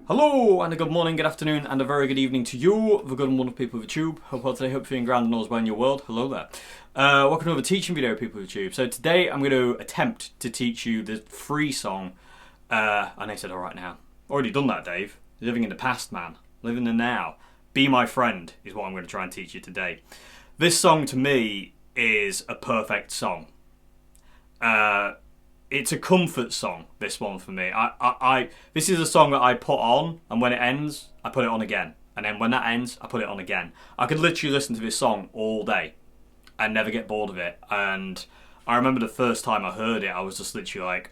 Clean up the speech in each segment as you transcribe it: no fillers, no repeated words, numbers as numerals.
Hello and a good morning, good afternoon and a very good evening to you, the good and wonderful people of YouTube. Hope all today, hope you're feeling grand and all's well in your world. Hello there. Welcome to another teaching video, people of YouTube. So today I'm going to attempt to teach you the free song. And I said alright now. Already done that, Dave. Living in the past, man. Living in the now. Be my friend is what I'm going to try and teach you today. This song to me is a perfect song. It's a comfort song, this one for me. This is a song that I put on, and when it ends, I put it on again. And then when that ends, I put it on again. I could literally listen to this song all day and never get bored of it. And I remember the first time I heard it, I was just literally like...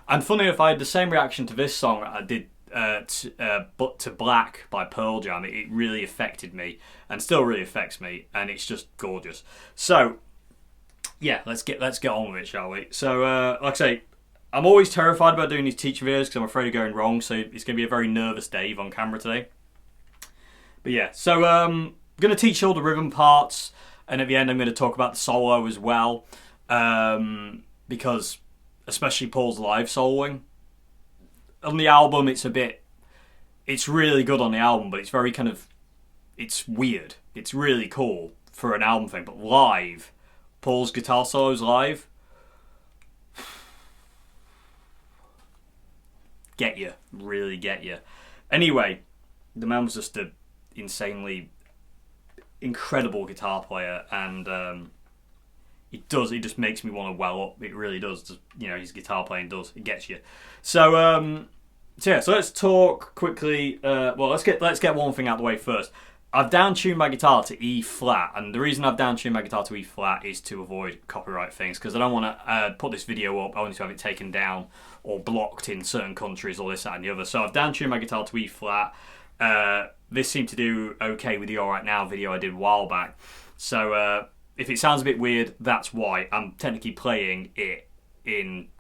And funny enough, I had the same reaction to this song that I did to Black by Pearl Jam. It really affected me, and still really affects me, and it's just gorgeous. So... yeah, let's get on with it, shall we? So, like I say, I'm always terrified about doing these teaching videos because I'm afraid of going wrong, so it's going to be a very nervous Dave on camera today. But yeah, so I'm going to teach all the rhythm parts, and at the end I'm going to talk about the solo as well, because especially Paul's live soloing. On the album, it's really good on the album, but it's very it's weird. It's really cool for an album thing, but live... Paul's guitar solos live, really get you. Anyway, the man was just an insanely incredible guitar player, and it just makes me want to well up. It really does. Just, his guitar playing it gets you. So let's talk quickly. Well, let's get one thing out of the way first. I've downtuned my guitar to E flat, and the reason I've downtuned my guitar to E flat is to avoid copyright things, because I don't want to put this video up only to have it taken down or blocked in certain countries or this, that and the other. So I've downtuned my guitar to E flat. This seemed to do okay with the Alright Now video I did a while back. So if it sounds a bit weird, that's why. I'm technically playing it in,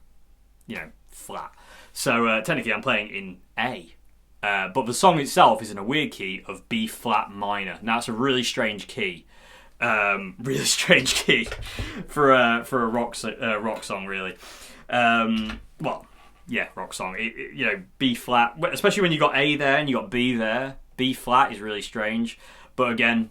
flat. So technically I'm playing in A. But the song itself is in a weird key of B flat minor. Now it's a really strange key, really strange key for a rock song, really. Well, yeah, rock song. B flat, especially when you got A there and you got B there. B flat is really strange, but again,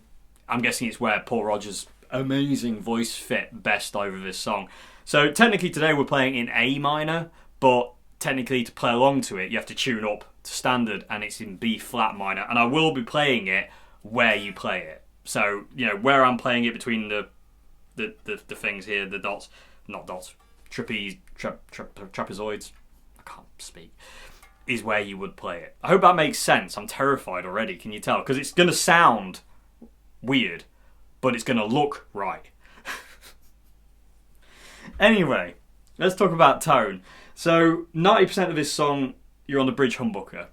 I'm guessing it's where Paul Rodgers' amazing voice fit best over this song. So technically today we're playing in A minor, but technically to play along to it you have to tune up to standard, and it's in B flat minor, and I will be playing it where you play it. So where I'm playing it between the things here, the dots, not dots, trapezoids, I can't speak, is where you would play it. I hope that makes sense. I'm terrified already, can you tell? Because it's going to sound weird, but it's going to look right. Anyway, let's talk about tone. So 90% of this song, you're on the bridge humbucker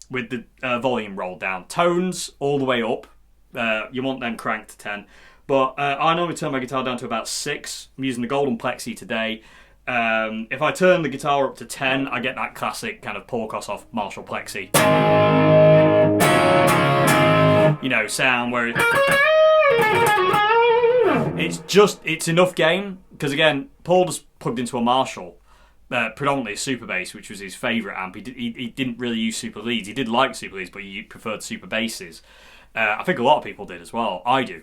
with the volume rolled down. Tones all the way up. You want them cranked to 10. But I normally turn my guitar down to about 6. I'm using the Golden Plexi today. If I turn the guitar up to 10, I get that classic kind of Paul Kossoff Marshall Plexi. Sound where it's enough gain. Because again, Paul just plugged into a Marshall. Predominantly a super bass, which was his favourite amp. He didn't really use super leads. He did like super leads, but he preferred super basses. I think a lot of people did as well. I do.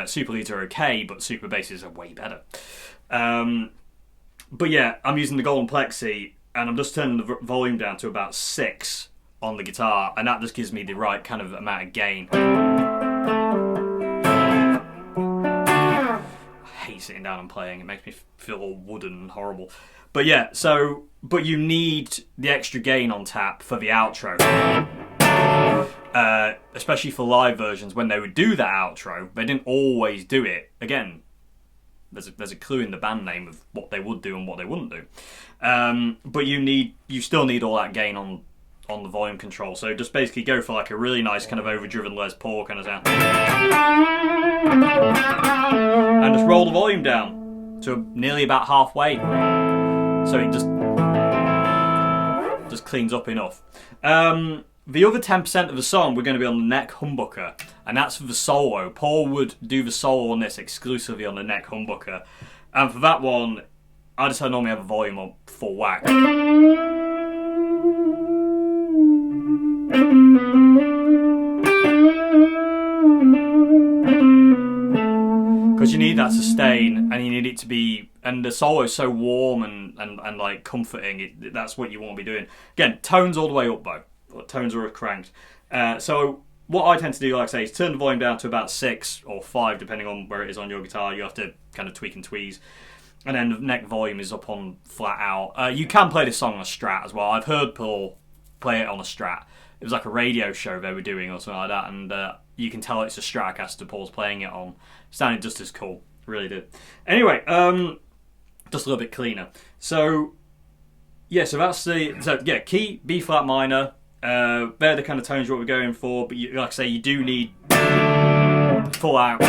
Super leads are okay, but super basses are way better. But yeah, I'm using the Golden Plexi, and I'm just turning the volume down to about 6 on the guitar, and that just gives me the right kind of amount of gain. I hate sitting down and playing. It makes me feel all wooden and horrible. But yeah, but you need the extra gain on tap for the outro. Especially for live versions, when they would do that outro, they didn't always do it. Again, there's a clue in the band name of what they would do and what they wouldn't do. But you still need all that gain on the volume control. So just basically go for like a really nice kind of overdriven Les Paul kind of sound. And just roll the volume down to nearly about halfway. So it just cleans up enough. The other 10% of the song, we're going to be on the neck humbucker, and that's for the solo. Paul would do the solo on this exclusively on the neck humbucker, and for that one, I just normally have a volume on full whack. need that sustain, and you need it to be, and the solo is so warm and like comforting. That's what you want to be doing. Again, tones all the way up though. Tones are cranked. So what I tend to do, like I say, is turn the volume down to about 6 or 5, depending on where it is on your guitar. You have to kind of tweak and tweeze. And then the neck volume is up on flat out. You can play this song on a Strat as well. I've heard Paul play it on a Strat. It was like a radio show they were doing or something like that, and you can tell it's a Stratocaster Paul's playing it on. Sounded just as cool, really did. Anyway, just a little bit cleaner. So yeah, key, B flat minor. They're the kind of tones what we're going for, but like I say, you do need full out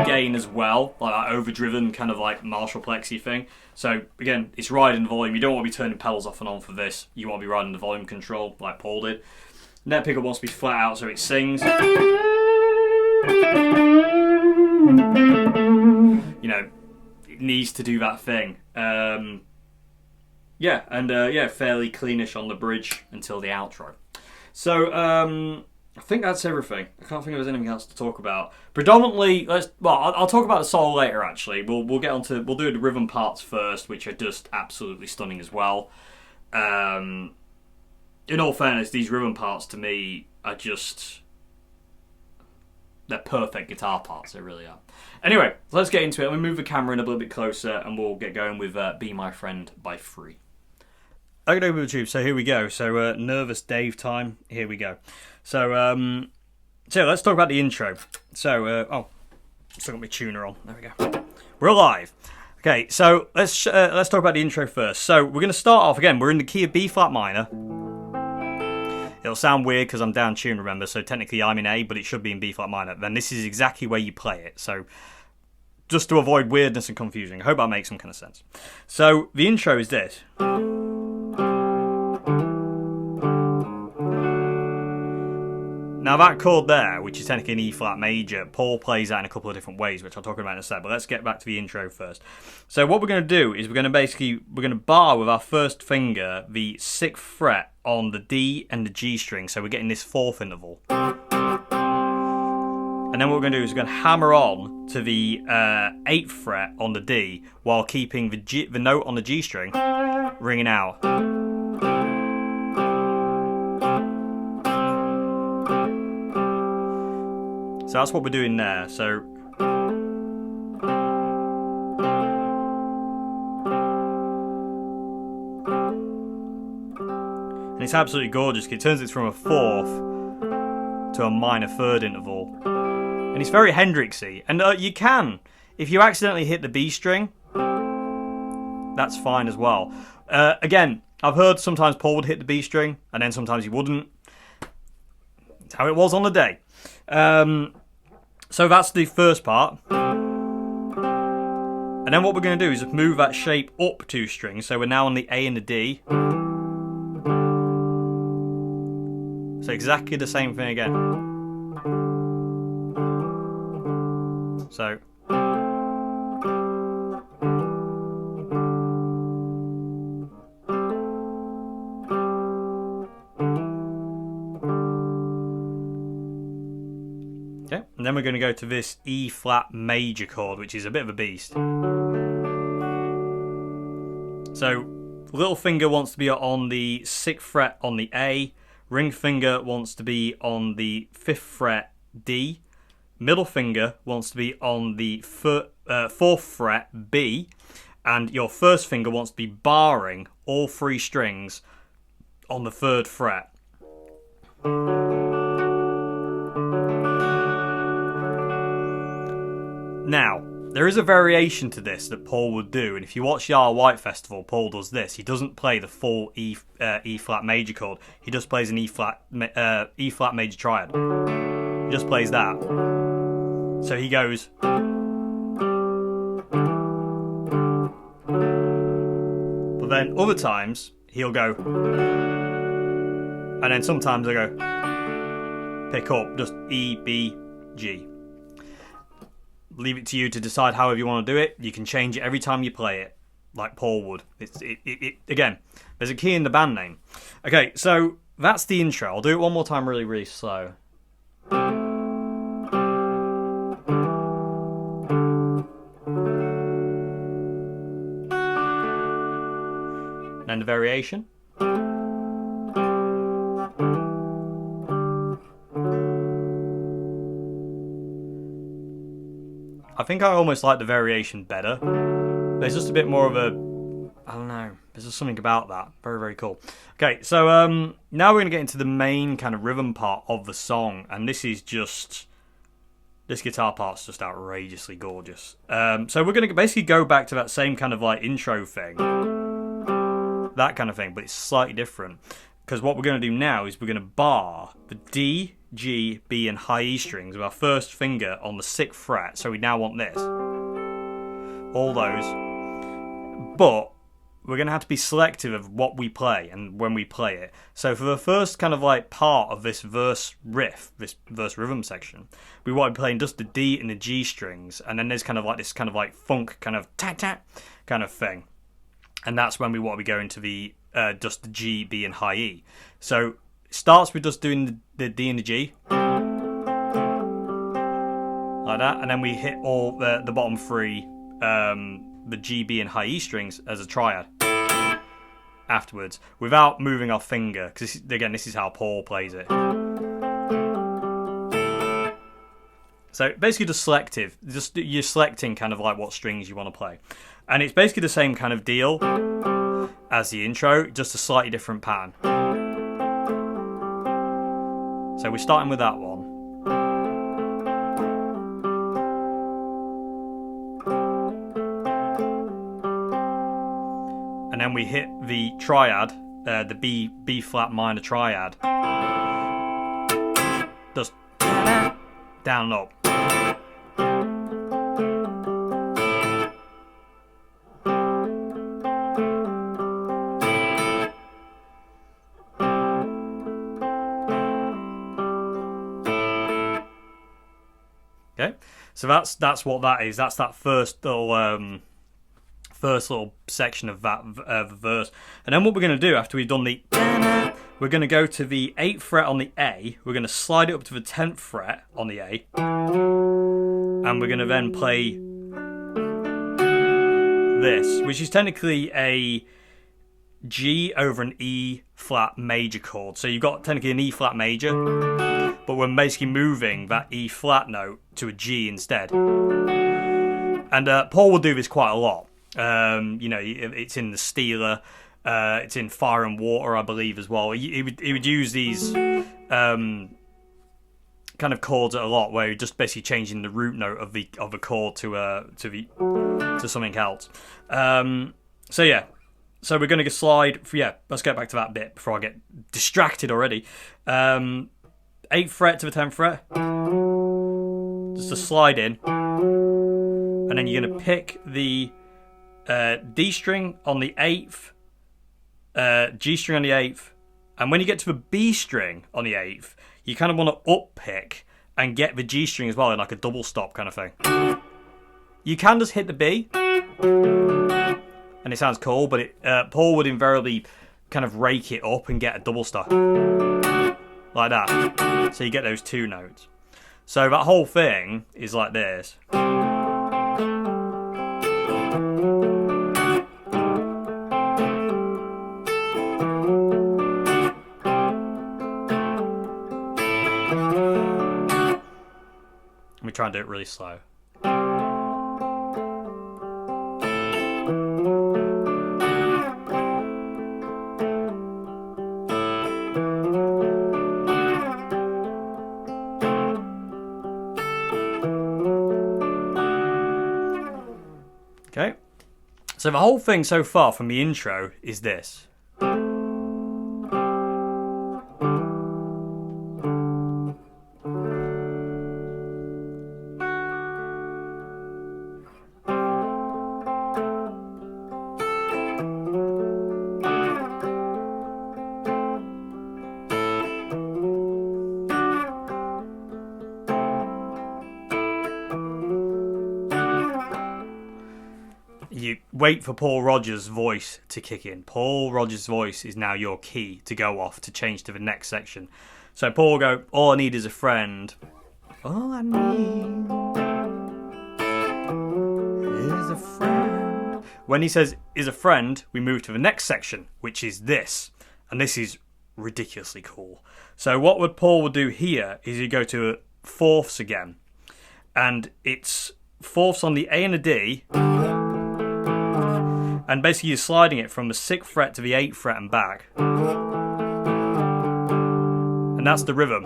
gain as well, like that overdriven kind of like Marshall Plexi thing. So again, it's riding the volume. You don't want to be turning pedals off and on for this. You want to be riding the volume control like Paul did. Net pickup wants to be flat out so it sings. You know, it needs to do that thing. Fairly cleanish on the bridge until the outro. So I think that's everything. I can't think of there's anything else to talk about. Predominantly, I'll talk about the solo later. Actually, we'll do the rhythm parts first, which are just absolutely stunning as well. In all fairness, these rhythm parts to me are they're perfect guitar parts. They really are. Anyway, let's get into it. Let me move the camera in a little bit closer, and we'll get going with "Be My Friend" by Free. Okay, over the tube. So here we go. So Nervous Dave time. Here we go. So let's talk about the intro. So still got my tuner on. There we go. We're alive. Okay, so let's talk about the intro first. So we're going to start off again. We're in the key of B flat minor. It'll sound weird because I'm down tuned, remember. So technically I'm in A, but it should be in B flat minor. Then this is exactly where you play it. So just to avoid weirdness and confusion, I hope that makes some kind of sense. So the intro is this. Now that chord there, which is technically an E flat major, Paul plays that in a couple of different ways, which I'll talk about in a sec, but let's get back to the intro first. So what we're going to do is we're going to bar with our first finger the 6th fret on the D and the G string, so we're getting this 4th interval. And then what we're going to do is we're going to hammer on to the 8th fret on the D while keeping the note on the G string ringing out. So that's what we're doing there. So and it's absolutely gorgeous. It turns it from a 4th to a minor 3rd interval, and it's very Hendrixy. And you can, if you accidentally hit the B string, that's fine as well. Again, I've heard sometimes Paul would hit the B string and then sometimes he wouldn't. That's how it was on the day. So that's the first part. And then what we're going to do is move that shape up 2 strings. So we're now on the A and the D. So exactly the same thing again. So. Okay, and then we're going to go to this E flat major chord, which is a bit of a beast. So, little finger wants to be on the 6th fret on the A, ring finger wants to be on the 5th fret D, middle finger wants to be on the 4th fret B, and your first finger wants to be barring all 3 strings on the 3rd fret. Now, there is a variation to this that Paul would do, and if you watch the Isle of Wight Festival, Paul does this. He doesn't play the full E flat major chord. He just plays an E flat major triad. He just plays that. So he goes. But then other times he'll go, and then sometimes he'll go pick up just E, B, G. Leave it to you to decide however you want to do it. You can change it every time you play it, like Paul would. Again, there's a key in the band name. Okay, so that's the intro. I'll do it one more time really, really slow. then the variation. I think I almost like the variation better. There's just a bit more of a, I don't know, there's just something about that. Very, very cool. Okay, so now we're going to get into the main kind of rhythm part of the song, and this guitar part's just outrageously gorgeous. So we're going to basically go back to that same kind of like intro thing, that kind of thing, but it's slightly different. Because what we're going to do now is we're going to bar the D, G, B and high E strings with our first finger on the 6th fret. So we now want this. All those. But we're going to have to be selective of what we play and when we play it. So for the first kind of like part of this verse riff, this verse rhythm section, we want to be playing just the D and the G strings. And then there's kind of like this kind of like funk kind of tat-tat kind of thing. And that's when we want to be going to the just the G, B and high E. So it starts with just doing the D and the G. Like that. And then we hit all the bottom 3, the G, B and high E strings as a triad afterwards, without moving our finger. Because again, this is how Paul plays it. So basically just selective. Just you're selecting kind of like what strings you want to play. And it's basically the same kind of deal as the intro, just a slightly different pattern. So we're starting with that one. And then we hit the triad, the B flat minor triad. Just down and up. Okay, so that's what that is. That's that first little section of that verse. And then what we're going to do after we've done the, we're going to go to the 8th fret on the A. We're going to slide it up to the 10th fret on the A, and we're going to then play this, which is technically a G over an E flat major chord. So you've got technically an E flat major, but we're basically moving that E flat note to a G instead. And Paul will do this quite a lot. It's in the Steeler, it's in Fire and Water, I believe, as well. He would use these kind of chords a lot, where you're just basically changing the root note of the chord to something else. So yeah. So we're going to slide. Let's get back to that bit before I get distracted already. 8th fret to the 10th fret. Just a slide in. And then you're going to pick the D string on the 8th, G string on the 8th. And when you get to the B string on the 8th, you kind of want to up pick and get the G string as well in like a double stop kind of thing. You can just hit the B. And it sounds cool, but Paul would invariably kind of rake it up and get a double stop. Like that. So you get those 2 notes. So that whole thing is like this. Let me try and do it really slow. Okay, so the whole thing so far from the intro is this. You wait for Paul Rodgers' voice to kick in. Paul Rodgers' voice is now your key to go off to change to the next section. So Paul will go, all I need is a friend. All I need is a friend. When he says is a friend, we move to the next section, which is this. And this is ridiculously cool. So what Paul would do here is he'd go to fourths again. And it's fourths on the A and a D. And basically you're sliding it from the 6th fret to the 8th fret and back. And that's the rhythm.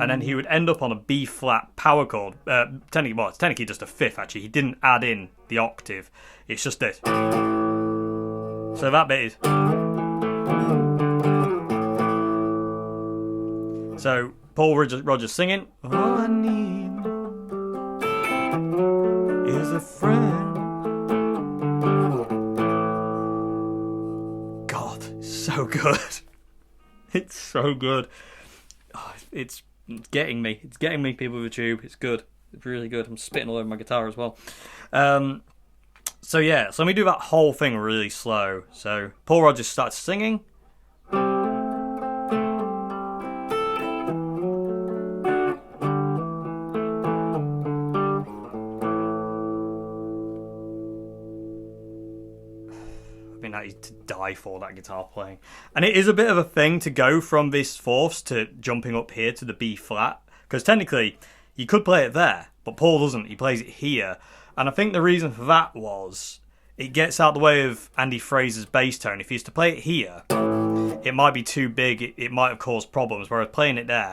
And then he would end up on a B flat power chord. It's technically just a fifth actually. He didn't add in the octave. It's just this. So that bit is. So Paul Rogers singing. All I need is a friend. God, it's so good. It's so good. Oh, it's getting me. It's getting me, people of the tube. It's good. It's really good. I'm spitting all over my guitar as well. So let me do that whole thing really slow. So Paul Rogers starts singing. I used to die for that guitar playing. And it is a bit of a thing to go from this fourths to jumping up here to the B flat. Because technically, you could play it there, but Paul doesn't. He plays it here. And I think the reason for that was it gets out the way of Andy Fraser's bass tone. If he used to play it here, it might be too big. It might have caused problems. Whereas playing it there,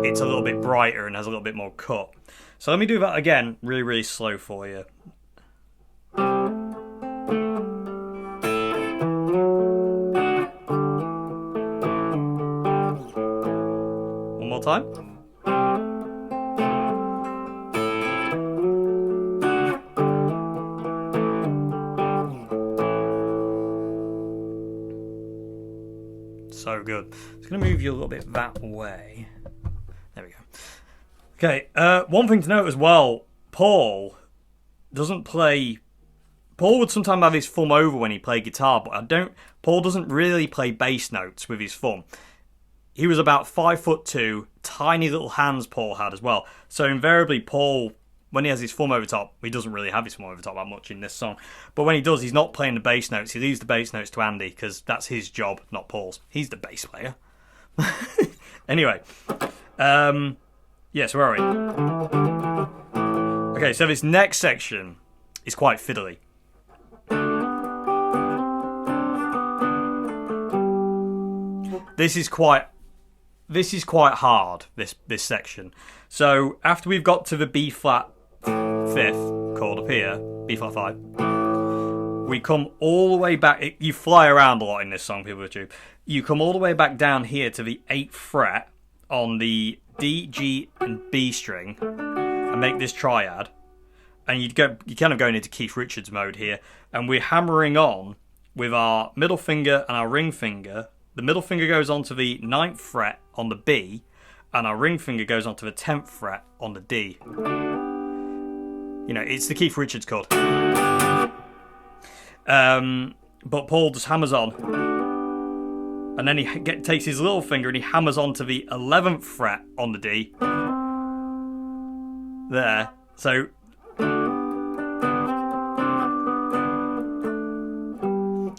it's a little bit brighter and has a little bit more cut. So let me do that again, really, really slow for you. One more time. So good. It's going to move you a little bit that way. There we go. Okay, one thing to note as well, Paul doesn't play... Paul would sometimes have his thumb over when he played guitar, but Paul doesn't really play bass notes with his thumb. He was about 5'2", tiny little hands Paul had as well. So invariably Paul, when he has his thumb over top, he doesn't really have his thumb over top that much in this song. But when he does, he's not playing the bass notes. He leaves the bass notes to Andy because that's his job, not Paul's. He's the bass player. Anyway, so where are we? Okay, so this next section is quite fiddly. This is quite hard, this section. So after we've got to the B flat 5th chord up here, B flat 5, we come all the way back. You fly around a lot in this song, people of the tube. You come all the way back down here to the 8th fret on the D, G, and B string, and make this triad. And you're kind of going into Keith Richards mode here, and we're hammering on with our middle finger and our ring finger. The middle finger goes onto the 9th fret on the B, and our ring finger goes onto the 10th fret on the D. You know, it's the Keith Richards chord. But Paul just hammers on, and then he takes his little finger and he hammers onto the 11th fret on the D. There. So...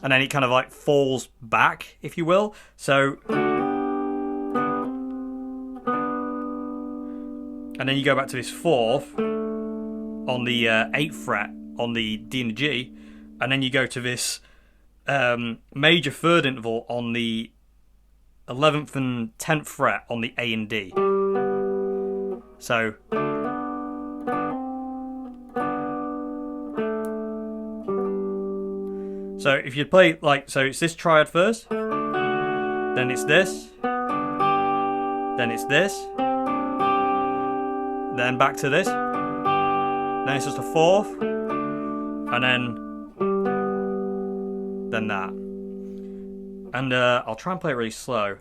and then it kind of like falls back, if you will. So... and then you go back to this 4th on the 8th fret on the D and the G, and then you go to this major third interval on the 11th and 10th fret on the A and D. So... so if you play so it's this triad first, then it's this, then it's this, then back to this, then it's just a 4th, and then that. And I'll try and play it really slow.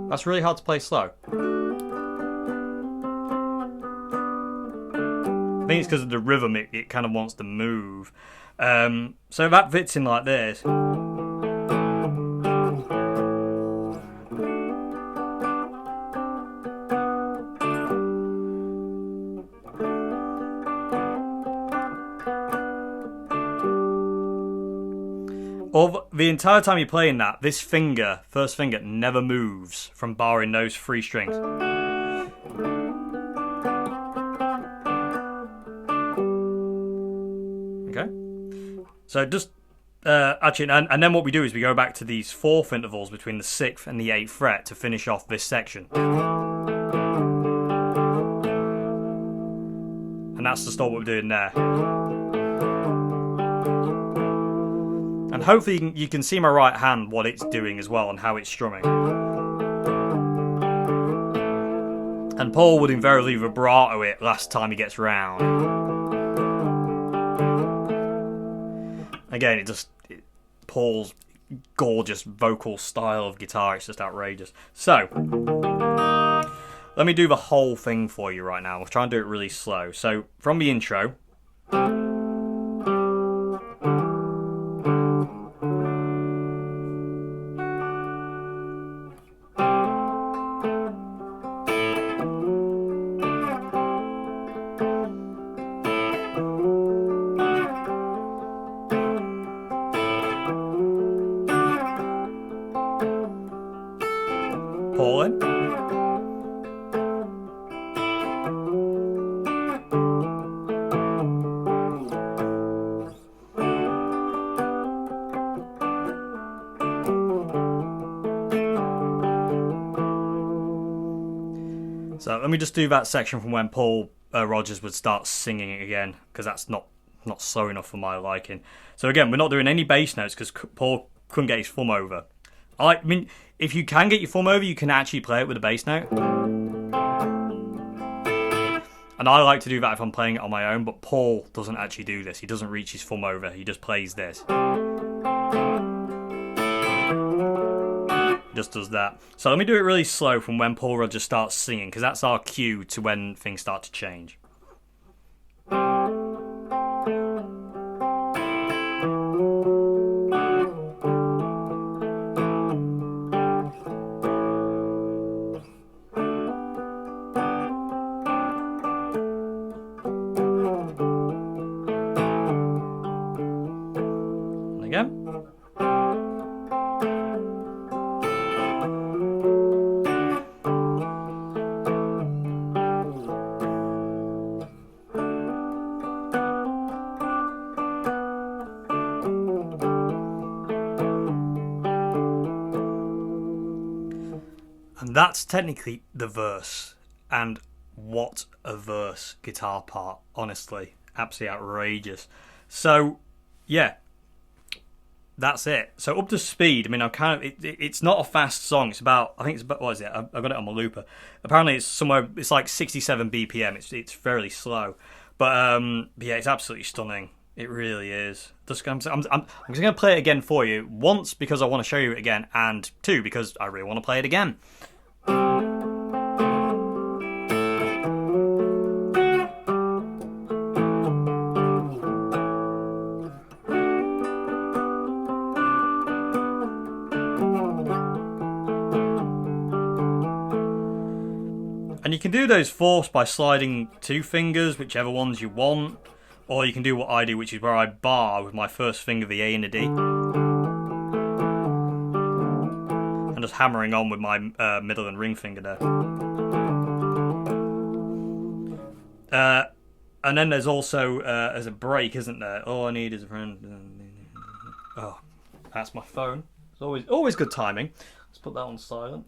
That's really hard to play slow. I think it's because of the rhythm, it kind of wants to move. So that fits in like this. Of the entire time you're playing that, this finger, first finger, never moves from barring those 3 strings. Okay? So just, actually, and then what we do is we go back to these 4th intervals between the 6th and the 8th fret to finish off this section. And that's just all what we're doing there. And hopefully you can see my right hand, what it's doing as well, and how it's strumming. And Paul would invariably vibrato it last time he gets round. Again, Paul's gorgeous vocal style of guitar, it's just outrageous. So, let me do the whole thing for you right now. We'll try and do it really slow. So, from the intro. Paul in. So let me just do that section from when Paul Rogers would start singing it again, because that's not slow enough for my liking. So again, we're not doing any bass notes because Paul couldn't get his thumb over. I mean, if you can get your thumb over, you can actually play it with a bass note. And I like to do that if I'm playing it on my own, but Paul doesn't actually do this. He doesn't reach his thumb over, he just plays this. Just does that. So let me do it really slow from when Paul Rogers starts singing, because that's our cue to when things start to change. And again. And that's technically the verse. And what a verse guitar part, honestly. Absolutely outrageous. So, yeah. That's it. So up to speed. I mean, I'm kind of. It's not a fast song. It's about. I think it's about. What is it? I've got it on my looper. Apparently, it's somewhere. It's like 67 BPM. It's fairly slow, but yeah, it's absolutely stunning. It really is. I'm just going to play it again for you. Once because I want to show you it again, and 2 because I really want to play it again. And you can do those fourths by sliding 2 fingers, whichever ones you want. Or you can do what I do, which is where I bar with my first finger, the A and the D. And just hammering on with my middle and ring finger there. And then there's also as a break, isn't there? All I need is a friend. Oh, that's my phone. It's always good timing. Let's put that on silent.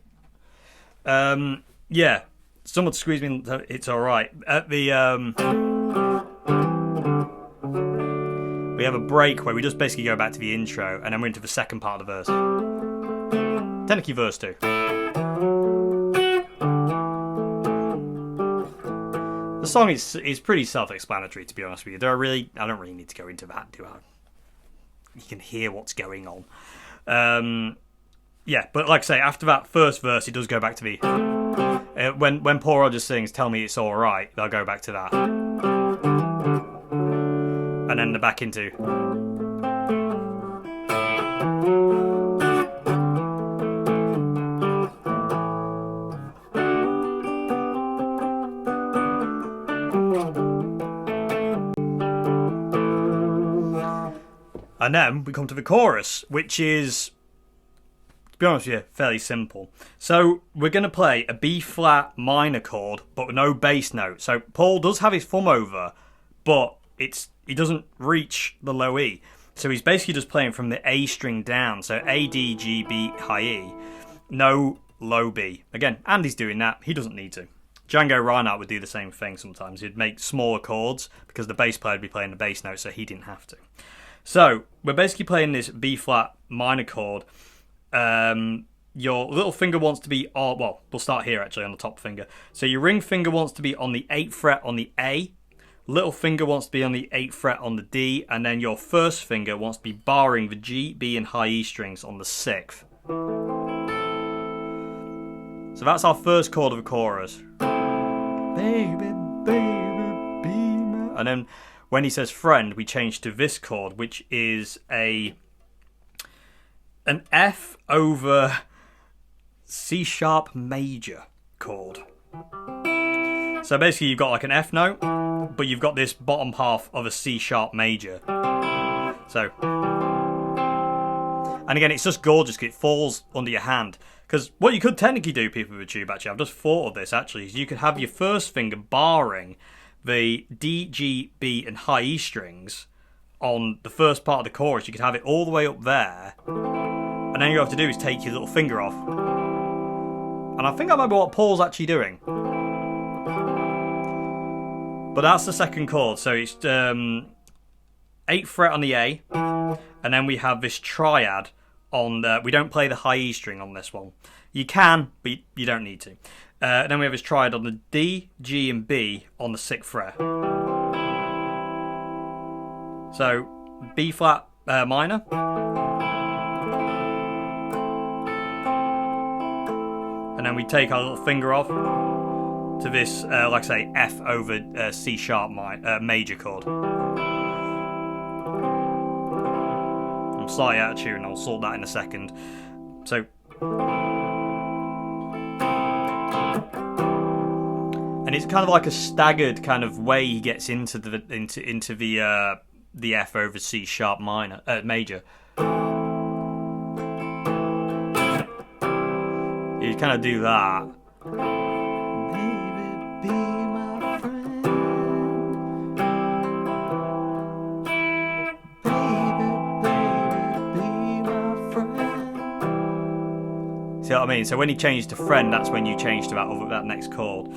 Yeah. Someone squeeze me in, it's alright. At the we have a break where we just basically go back to the intro and then we're into the second part of the verse. Technically verse 2. The song is pretty self-explanatory, to be honest with you. I don't really need to go into that, do I? You can hear what's going on. Yeah, but like I say, after that first verse, it does go back to the when Paul Rogers sings "Tell Me It's Alright," they'll go back to that, and then they're back into. And then we come to the chorus, which is, to be honest with you, fairly simple. So we're going to play a B flat minor chord, but with no bass note. So Paul does have his thumb over, but he doesn't reach the low E. So he's basically just playing from the A string down. So A, D, G, B, high E. No low B. Again, Andy's doing that. He doesn't need to. Django Reinhardt would do the same thing sometimes. He'd make smaller chords because the bass player would be playing the bass note, so he didn't have to. So we're basically playing this B flat minor chord. Your little finger wants to be on, well, we'll start here actually on the top finger. So your ring finger wants to be on the 8th fret on the A. Little finger wants to be on the 8th fret on the D. And then your first finger wants to be barring the G, B and high E strings on the 6th. So that's our first chord of the chorus. Baby, baby, be my... And then when he says friend, we change to this chord, which is an F over C sharp major chord. So basically you've got like an F note, but you've got this bottom half of a C sharp major. So, and again, it's just gorgeous because it falls under your hand. Because what you could technically do, people with a tube, actually, I've just thought of this actually, is you could have your first finger barring the D, G, B and high E strings on the first part of the chorus. You could have it all the way up there, and then all you have to do is take your little finger off. And I think I remember what Paul's actually doing. But that's the second chord. So it's 8th fret on the A, and then we have this triad on the... We don't play the high E string on this one. You can, but you don't need to. Then we have this triad on the D, G and B on the 6th fret. So B flat minor. And then we take our little finger off to this, like I say, F over C sharp major chord. I'm slightly out of tune, I'll sort that in a second. So, and it's kind of like a staggered kind of way he gets into the F over C sharp minor major. You kind of do that. Baby, be my friend. Baby, be my friend. See what I mean? So when he changed to friend, that's when you change to that next chord.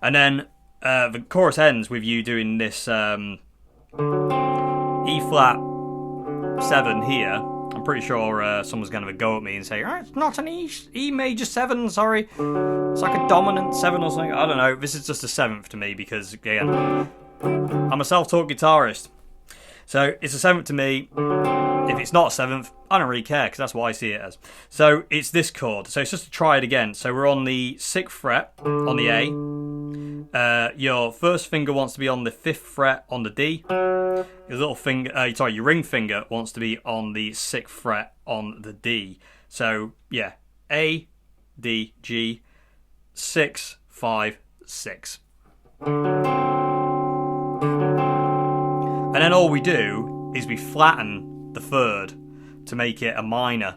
And then the chorus ends with you doing this E flat 7 here. I'm pretty sure someone's going to go at me and say, it's not an E major 7, sorry. It's like a dominant 7 or something. I don't know. This is just a 7th to me because, again, I'm a self-taught guitarist. So it's a 7th to me. If it's not a 7th, I don't really care because that's what I see it as. So it's this chord. So it's just to try it again. So we're on the 6th fret on the A. Your first finger wants to be on the 5th fret on the D. Your ring finger wants to be on the 6th fret on the D. So yeah, A, D, G, 6, 5, 6. And then all we do is we flatten the 3rd to make it a minor,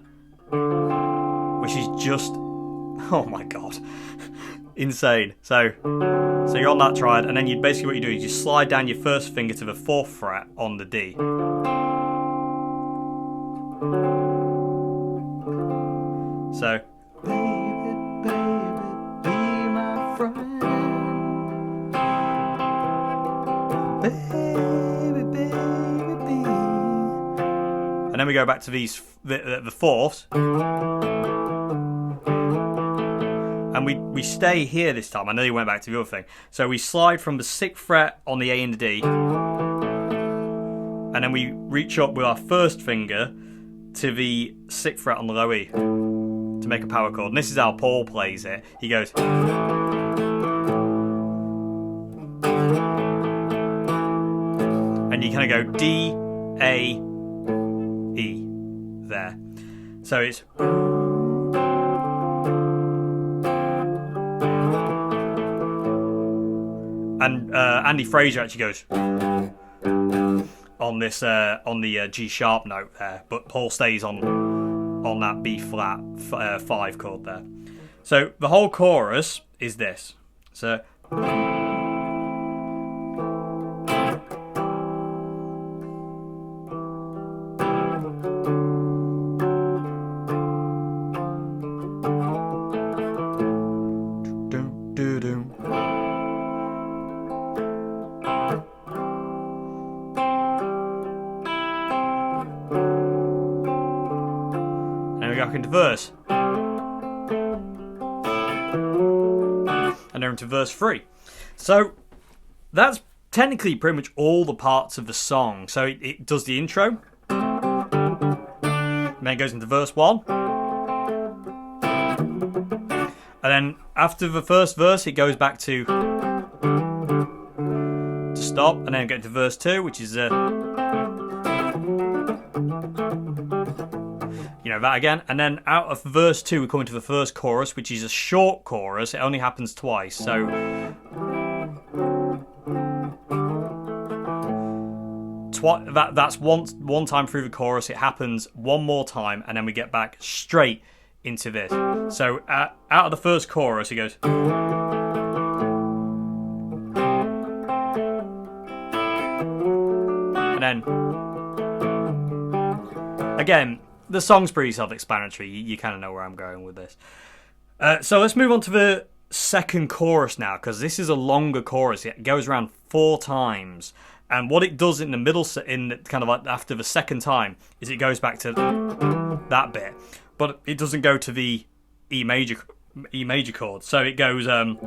which is just, oh my god, insane. So you're on that triad, and then basically what you do is you slide down your first finger to the 4th fret on the D. So, baby, baby, be my friend. Baby, baby, be. And then we go back to the 4ths. And we stay here this time. I know you went back to the other thing. So we slide from the 6th fret on the A and the D. And then we reach up with our first finger to the 6th fret on the low E to make a power chord. And this is how Paul plays it. He goes... And you kind of go D, A, E there. So it's... And Andy Fraser actually goes on on this on the G sharp note there, but Paul stays on that B flat 5 chord there. So the whole chorus is this. So. Into verse, and then into verse 3. So that's technically pretty much all the parts of the song. So it does the intro, and then it goes into verse 1, and then after the first verse it goes back to stop, and then get to verse 2, which is that again, and then out of verse 2 we come into the first chorus, which is a short chorus. It only happens twice, so that's one time through the chorus. It happens one more time, and then we get back straight into this. So out of the first chorus it goes, and then again, the song's pretty self-explanatory. You kind of know where I'm going with this. So let's move on to the second chorus now, because this is a longer chorus. It goes around 4 times. And what it does in the middle, in kind of like after the second time, is it goes back to that bit. But it doesn't go to the E major chord. So it goes... and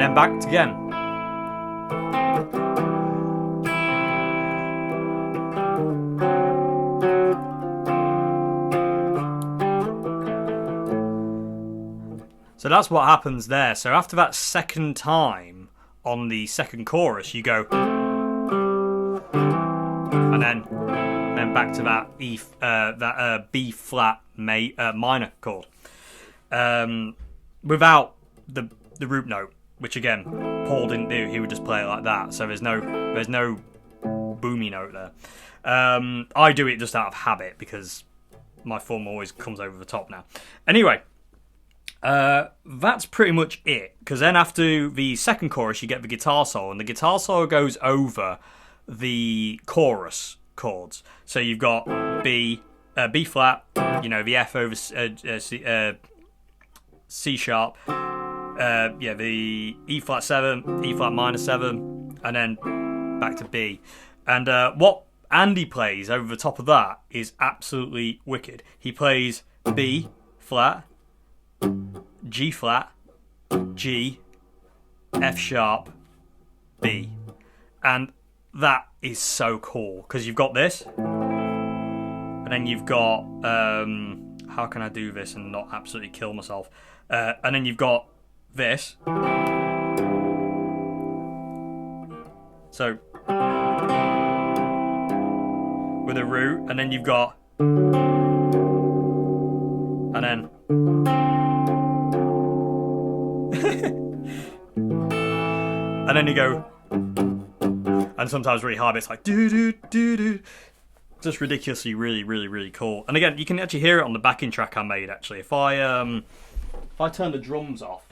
then back again. So that's what happens there. So after that second time on the second chorus, you go, and then back to that B flat minor chord, without the root note, which again Paul didn't do. He would just play it like that. So there's no boomy note there. I do it just out of habit because my form always comes over the top now. Anyway. That's pretty much it, because then after the second chorus you get the guitar solo, and the guitar solo goes over the chorus chords. So you've got B flat, the F over C sharp, the E flat 7, E flat minor 7, and then back to B. And what Andy plays over the top of that is absolutely wicked. He plays B flat, G flat, G, F sharp, B. And that is so cool, because you've got this, and then you've got, how can I do this and not absolutely kill myself? And then you've got this. So, with a root, and then you've got, and then, and then you go, and sometimes really hard, it's like do do do do, just ridiculously really cool. And again, you can actually hear it on the backing track I made. Actually, if I turn the drums off,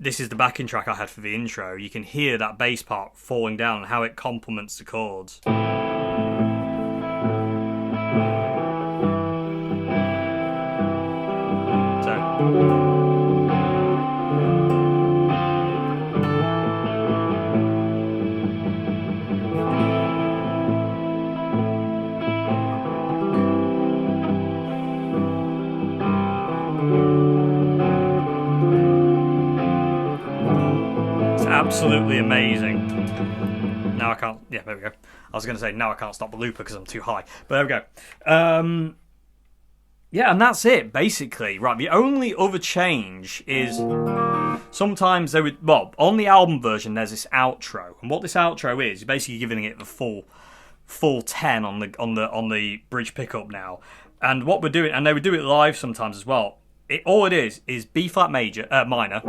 this is the backing track I had for the intro. You can hear that bass part falling down and how it complements the chords. Absolutely amazing. Now I can't. Yeah, there we go. I was going to say now I can't stop the looper because I'm too high, but there we go. Yeah, and that's it basically. Right. The only other change is sometimes they would. Well, on the album version, there's this outro, and what this outro is, you're basically giving it the full full 10 on the bridge pickup now. And what we're doing, and they would do it live sometimes as well. All it is B flat minor.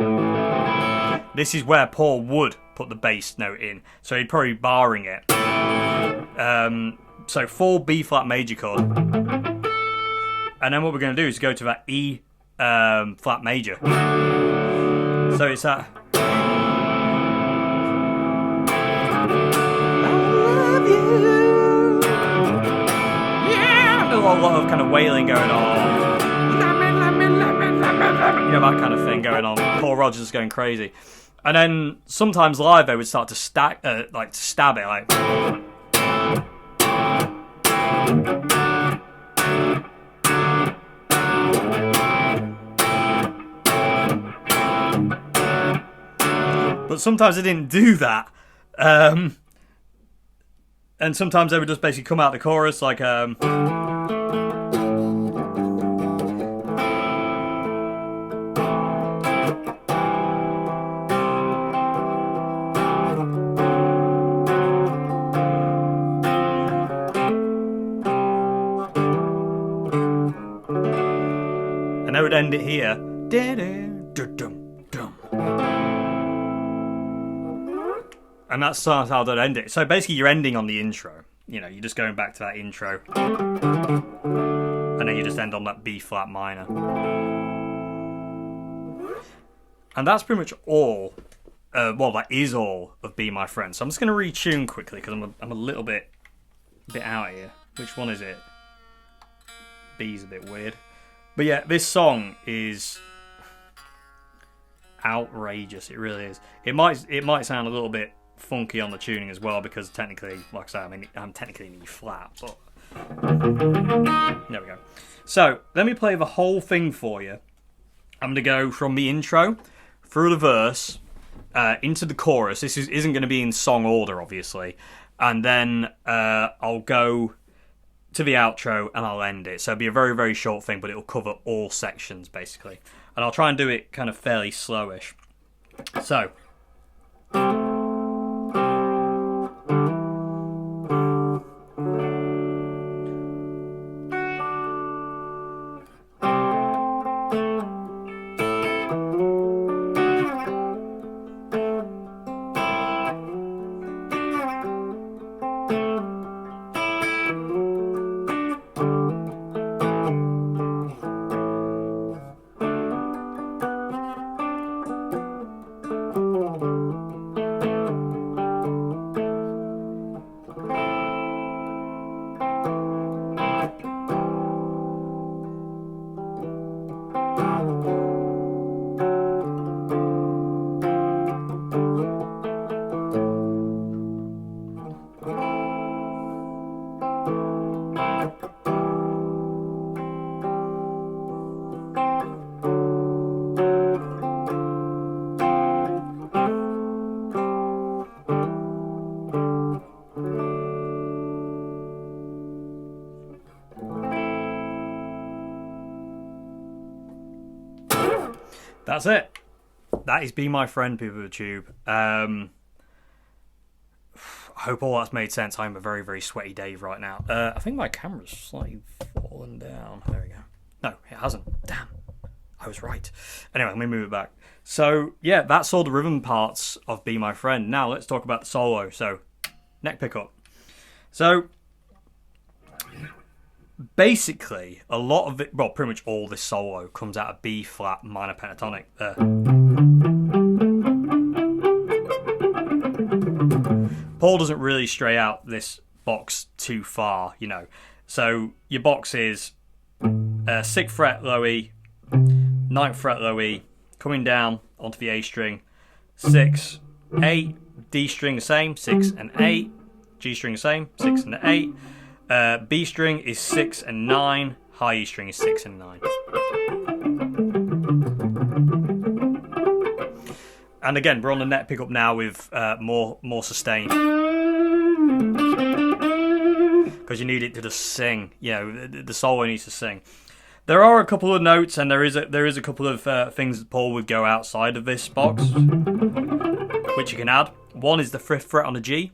This is where Paul would put the bass note in, so he'd probably be barring it. So full B flat major chord, and then what we're going to do is go to that E flat major. So it's that. I love you. Yeah, a lot of kind of wailing going on. You know, that kind of thing going on. Paul Rogers is going crazy. And then sometimes live they would start to stab it, like. But sometimes they didn't do that. And sometimes they would just basically come out the chorus like. And they would end it here. And that's how they'd end it. So basically you're ending on the intro. You know, you're just going back to that intro. And then you just end on that B flat minor. And that's pretty much all. Well, that is all of Be My Friend. So I'm just going to retune quickly because I'm a little bit out here. Which one is it? B's a bit weird. But yeah, this song is outrageous. It really is. It might sound a little bit funky on the tuning as well because technically, like I say, I'm technically in E flat, but there we go. So let me play the whole thing for you. I'm gonna go from the intro through the verse into the chorus. This isn't going to be in song order, obviously, and then I'll go to the outro and I'll end it. So it'll be a very, very short thing, but it'll cover all sections basically. And I'll try and do it kind of fairly slowish. So. That's it. That is Be My Friend, people of the tube. I hope all that's made sense. I'm a very, very sweaty Dave right now. I think my camera's slightly fallen down. There we go. No, it hasn't. Damn. I was right. Anyway, let me move it back. So, yeah, that's all the rhythm parts of Be My Friend. Now, let's talk about the solo. So, neck pickup. So, basically, a lot of it, well, pretty much all this solo comes out of B flat minor pentatonic. Paul doesn't really stray out this box too far, you know. So your box is 6th fret low E, 9th fret low E, coming down onto the A string, 6, 8, D string the same, 6 and 8, G string the same, 6 and 8. B string is 6 and 9. High E string is 6 and 9. And again, we're on the net pickup now with more sustain, because you need it to just sing. You know, the solo needs to sing. There are a couple of notes, and there is a couple of things that Paul would go outside of this box, which you can add. One is the 5th fret on the G.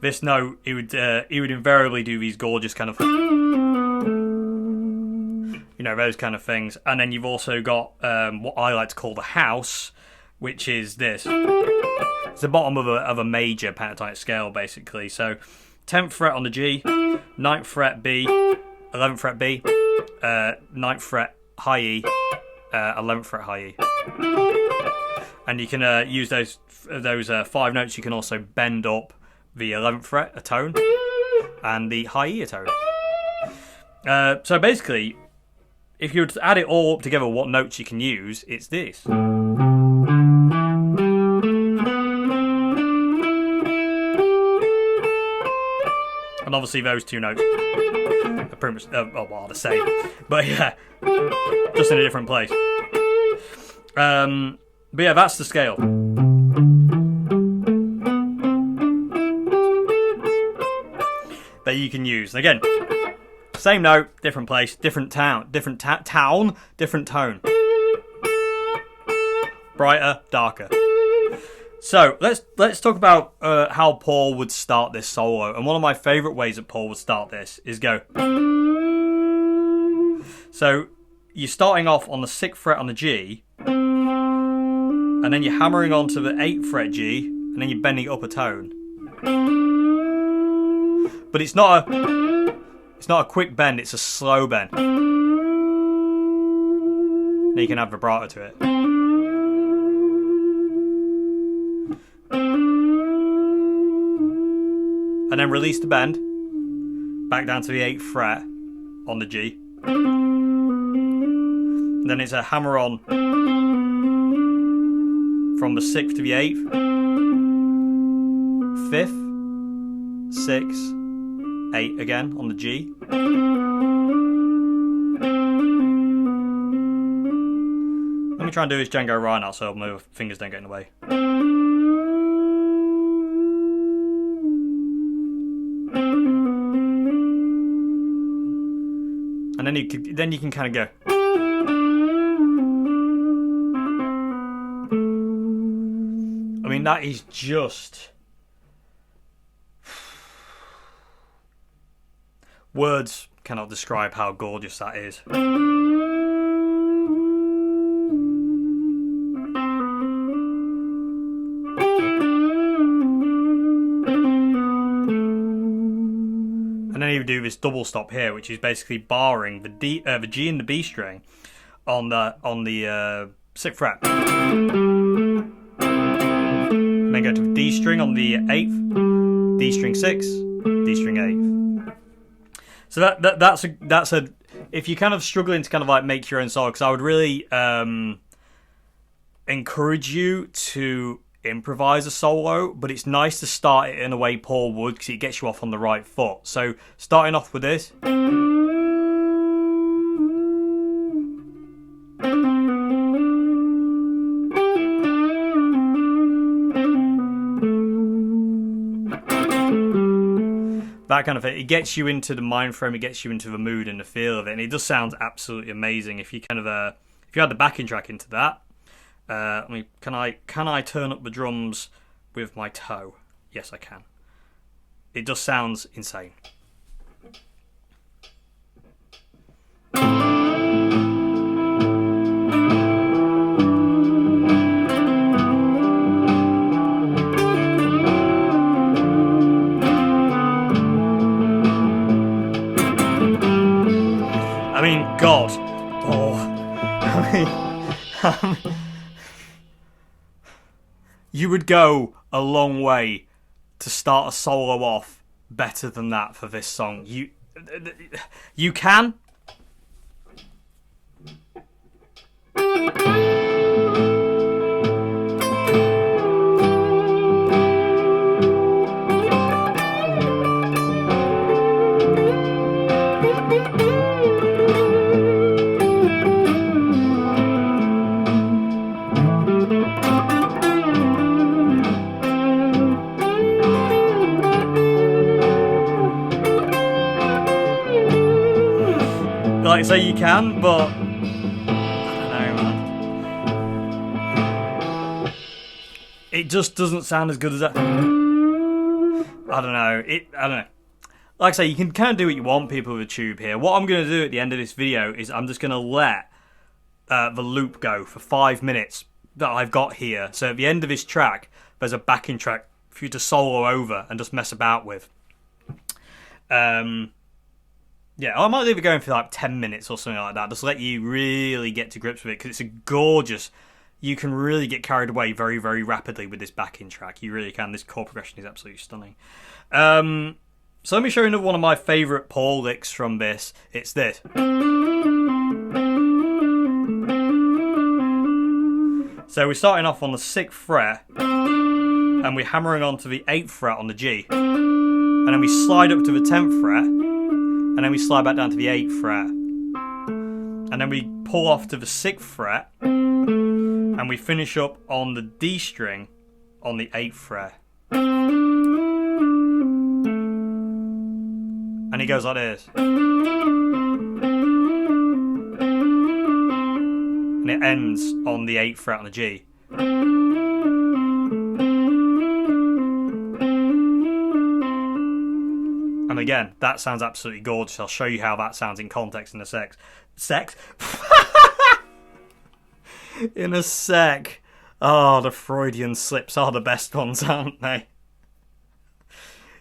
this note, he would invariably do these gorgeous kind of, those kind of things. And then you've also got what I like to call the house, which is this. It's the bottom of a major pentatonic scale, basically. So 10th fret on the G, 9th fret B, 11th fret B, 9th fret high E, 11th fret high E. And you can use those 5 notes. You can also bend up the 11th fret a tone and the high E a tone. So basically, if you were to add it all up together, what notes you can use, it's this. And obviously those 2 notes are pretty much the same, but yeah, just in a different place. But yeah, that's the scale. That you can use. And again, same note, different place, different town, different tone. Brighter, darker. So let's talk about how Paul would start this solo. And one of my favourite ways that Paul would start this is go. So you're starting off on the 6th fret on the G, and then you're hammering onto the 8th fret G, and then you're bending it up a tone. But it's not a quick bend, it's a slow bend. Then you can add vibrato to it. And then release the bend back down to the 8th fret on the G. And then it's a hammer on from the 6th to the 8th, 5th, 6th, 8 again on the G. Let me try and do this Django Reinhardt so my fingers don't get in the way. And then you can kind of go. I mean, that is just... Words cannot describe how gorgeous that is. And then you do this double stop here, which is basically barring the G and the B string on the 6th fret. And then go to D string on the 8th, D string 6, D string 8th. So that's a if you're kind of struggling to kind of like make your own solo, because I would really encourage you to improvise a solo, but it's nice to start it in a way Paul would, because it gets you off on the right foot. So starting off with this. That kind of thing. It gets you into the mind frame, it gets you into the mood and the feel of it, and it does sound absolutely amazing. If you kind of if you add the backing track into that. I mean, can I turn up the drums with my toe? Yes, I can. It just sounds insane. I mean, God. Oh. I mean, you would go a long way to start a solo off better than that for this song. You can. Like, so you can, but I don't know, man. It just doesn't sound as good as that. I don't know. I don't know. Like I say, you can kind of do what you want, people with a tube here. What I'm going to do at the end of this video is I'm just going to let the loop go for 5 minutes that I've got here. So at the end of this track, there's a backing track for you to solo over and just mess about with. Yeah, I might leave it going for like 10 minutes or something like that. Just let you really get to grips with it, because it's a gorgeous... You can really get carried away very, very rapidly with this backing track. You really can. This chord progression is absolutely stunning. So let me show you another one of my favourite Paul licks from this. It's this. So we're starting off on the 6th fret, and we're hammering onto the 8th fret on the G. And then we slide up to the 10th fret, and then we slide back down to the 8th fret. And then we pull off to the 6th fret, and we finish up on the D string on the 8th fret. And it goes like this. And it ends on the 8th fret on the G. And again, that sounds absolutely gorgeous. I'll show you how that sounds in context in a sec. In a sec. Oh, the Freudian slips are the best ones, aren't they?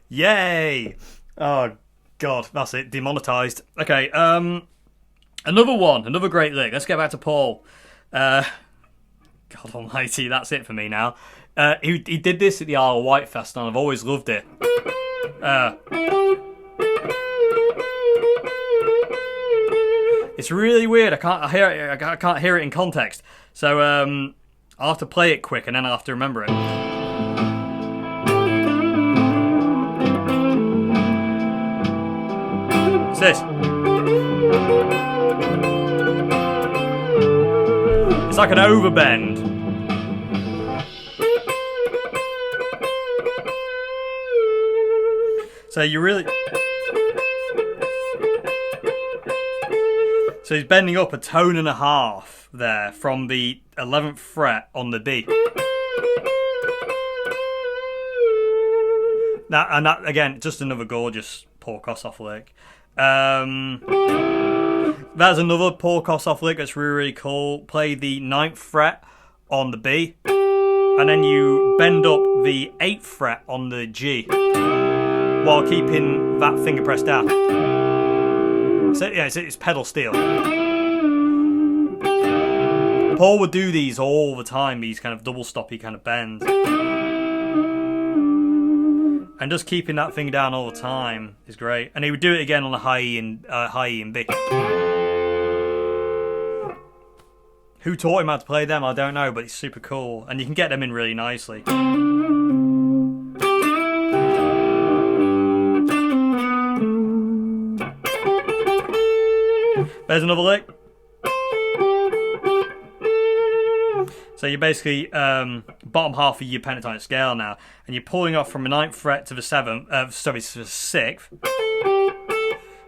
Yay! Oh, God, that's it. Demonetized. Okay, another great lick. Let's get back to Paul. God almighty, that's it for me now. He did this at the Isle of Wight Festival, and I've always loved it. It's really weird. I can't hear it in context. So I'll have to play it quick, and then I'll have to remember it. It's this. It's like an overbend. So you really... So he's bending up a tone and a half there from the 11th fret on the D. That again, just another gorgeous Paul Kossoff lick. That's another Paul Kossoff lick that's really, really cool. Play the 9th fret on the B, and then you bend up the 8th fret on the G while keeping that finger pressed down. So yeah, it's pedal steel. Paul would do these all the time, these kind of double stoppy kind of bends. And just keeping that thing down all the time is great. And he would do it again on the high E and B. Who taught him how to play them? I don't know, but it's super cool. And you can get them in really nicely. There's another lick. So you're basically bottom half of your pentatonic scale now, and you're pulling off from the 9th fret to the 7th, to the 6th.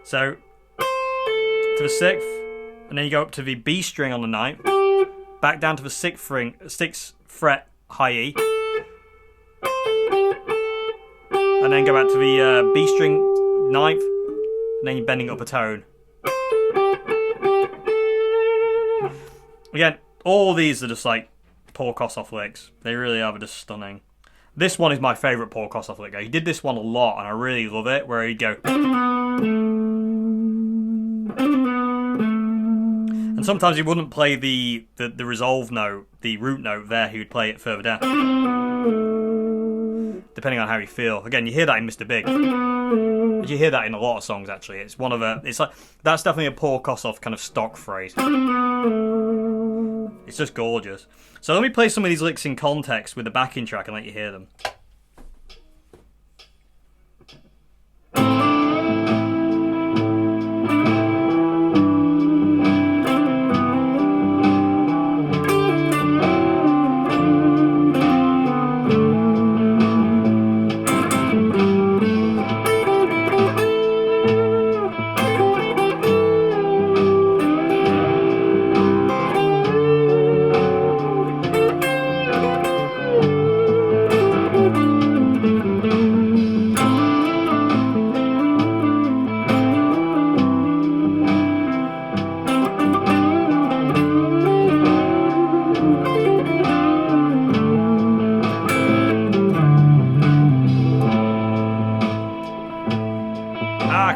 So to the 6th, and then you go up to the B string on the 9th, back down to the 6th fret high E, and then go back to the B string 9th, and then you're bending up a tone. Again, all these are just like Paul Kossoff licks. They really are just stunning. This one is my favourite Paul Kossoff lick. He did this one a lot, and I really love it, where he'd go... And sometimes he wouldn't play the resolve note, the root note there, he would play it further down. Depending on how you feel. Again, you hear that in Mr. Big. You hear that in a lot of songs, actually. It's one of it's like, that's definitely a Paul Kossoff kind of stock phrase. It's just gorgeous. So let me play some of these licks in context with the backing track and let you hear them.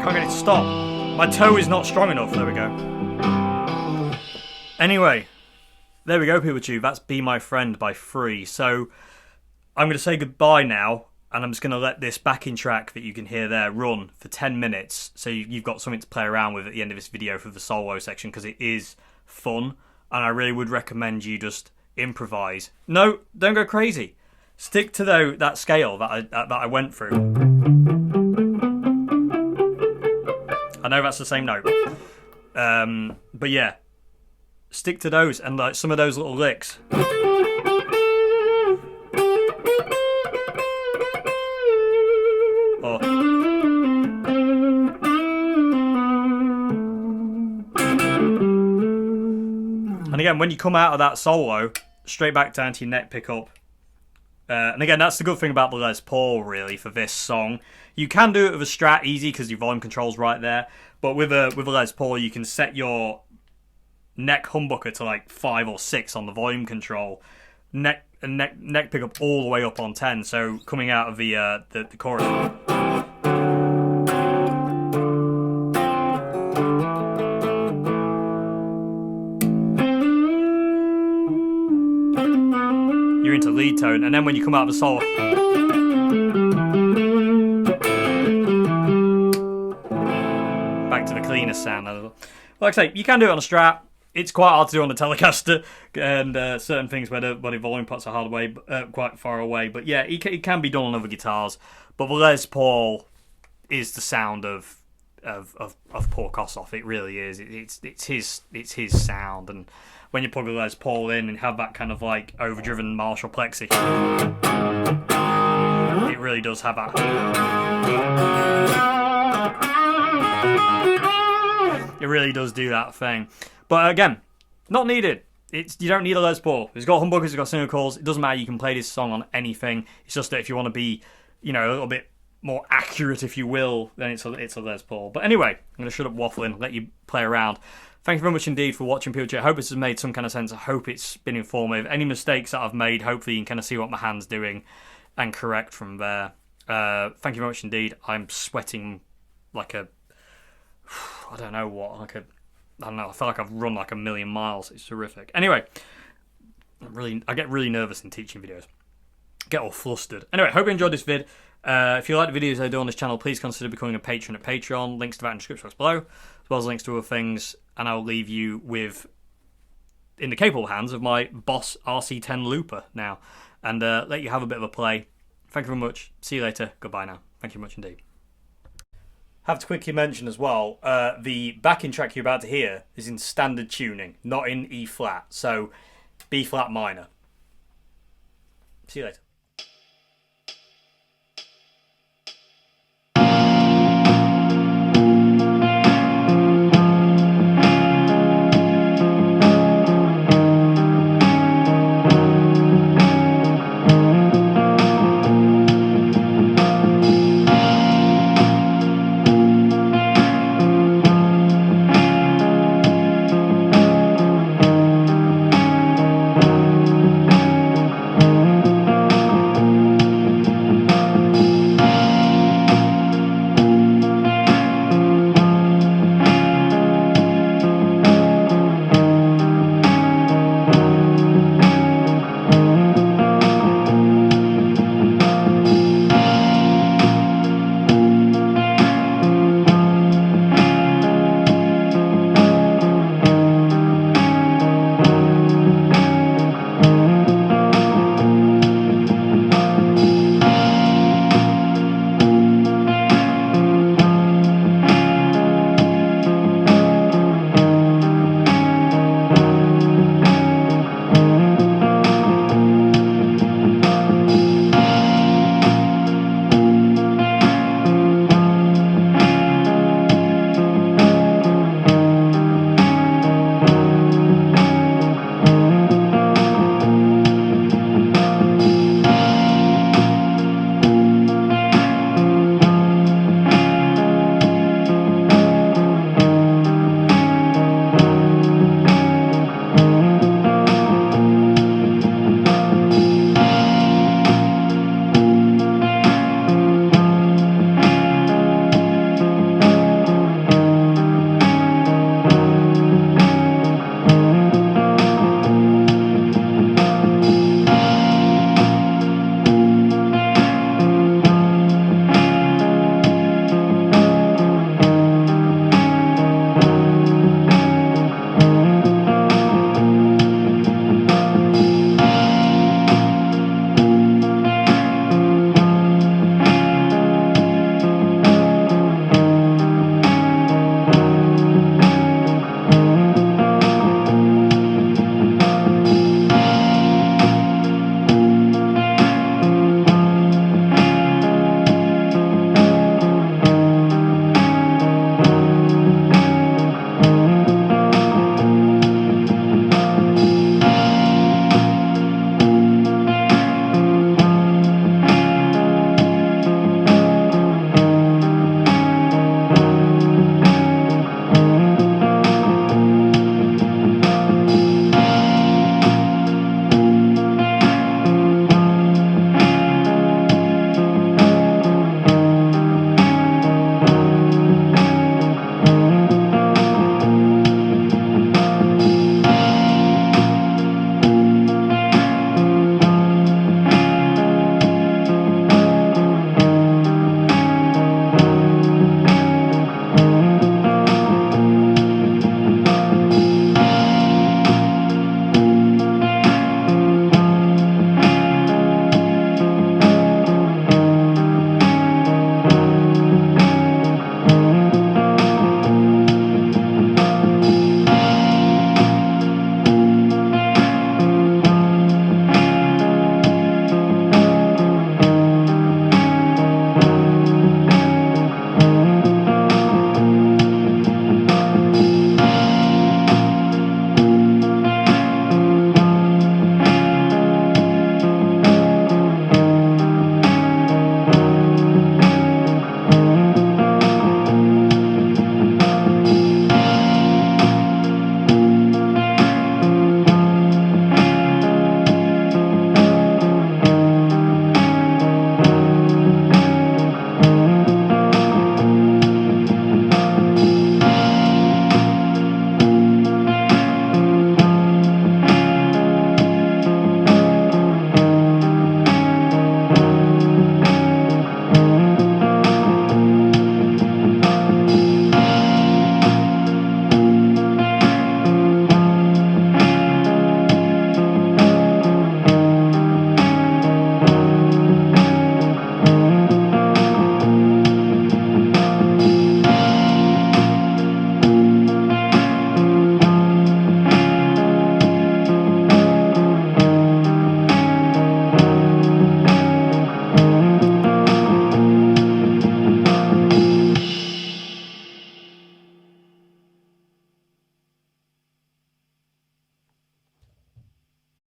Can't get it to stop. My toe is not strong enough. There we go. Anyway, there we go, PeopleTube. That's Be My Friend by Free. So I'm going to say goodbye now, and I'm just going to let this backing track that you can hear there run for 10 minutes, so you've got something to play around with at the end of this video for the solo section, because it is fun, and I really would recommend you just improvise. No, don't go crazy. Stick to that scale that I went through. I know that's the same note, but yeah, stick to those and like some of those little licks. Or and again, when you come out of that solo, straight back down to your neck pickup. And again, that's the good thing about the Les Paul, really, for this song. You can do it with a Strat easy because your volume control's right there. But with a Les Paul, you can set your neck humbucker to like 5 or 6 on the volume control. Neck pickup all the way up on 10. So coming out of the chorus. You're into lead tone, and then when you come out of the solo, back to the cleaner sound. Like I say, you can do it on a Strat. It's quite hard to do on the Telecaster, and certain things where the volume pots are quite far away. But yeah, it can be done on other guitars. But the Les Paul is the sound of Paul Kossoff. It really is. It's his sound, and when you plug a Les Paul in and have that kind of like overdriven Marshall plexi, it really does have that. It really does do that thing. But again, not needed. You don't need a Les Paul. It's got humbuckers, it's got single coils. It doesn't matter. You can play this song on anything. It's just that if you want to be, a little bit more accurate, if you will, then it's a Les Paul. But anyway, I'm going to shut up waffling, let you play around. Thank you very much indeed for watching, PeopleTube. I hope this has made some kind of sense. I hope it's been informative. Any mistakes that I've made, hopefully you can kind of see what my hand's doing and correct from there. Thank you very much indeed. I'm sweating like I don't know, I feel like I've run like 1,000,000 miles. It's terrific. Anyway, I get really nervous in teaching videos. Get all flustered. Anyway, hope you enjoyed this vid. If you like the videos I do on this channel, please consider becoming a patron at Patreon. Links to that in the description box below, as well as links to other things. And I'll leave you in the capable hands of my Boss RC10 looper now, and let you have a bit of a play. Thank you very much. See you later. Goodbye now. Thank you very much indeed. Have to quickly mention as well, the backing track you're about to hear is in standard tuning, not in E flat. So B flat minor. See you later.